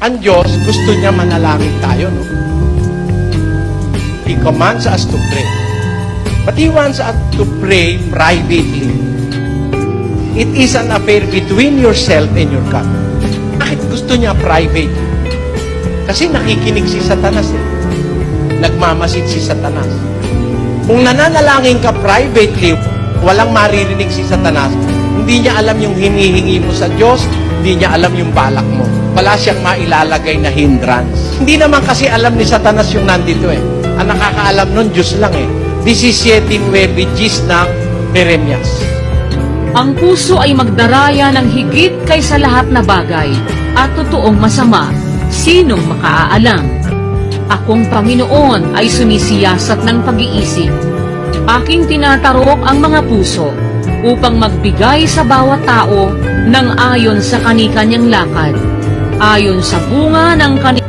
Ang Diyos, gusto niya manalangin tayo, no? He commands us to pray. But He wants us to pray privately. It is an affair between yourself and your God. Bakit gusto niya private? Kasi nakikinig si Satanas eh. Nagmamasid si Satanas. Kung nananalangin ka privately, walang maririnig si Satanas, hindi niya alam yung hinihingi mo sa Diyos, hindi niya alam yung balak mo. Wala siyang mailalagay na hindrance. Hindi naman kasi alam ni Satanas yung nandito eh. Ang nakakaalam nun, Diyos lang eh. 17:9 ng Jeremias. Ang puso ay magdaraya ng higit kaysa lahat na bagay at totoong masama. Sinong makaalam? Akong Panginoon ay sumisiyasat ng pag-iisip. Aking tinatarok ang mga puso upang magbigay sa bawat tao ng ayon sa kani-kanyang lakad, ayon sa bunga ng kanilang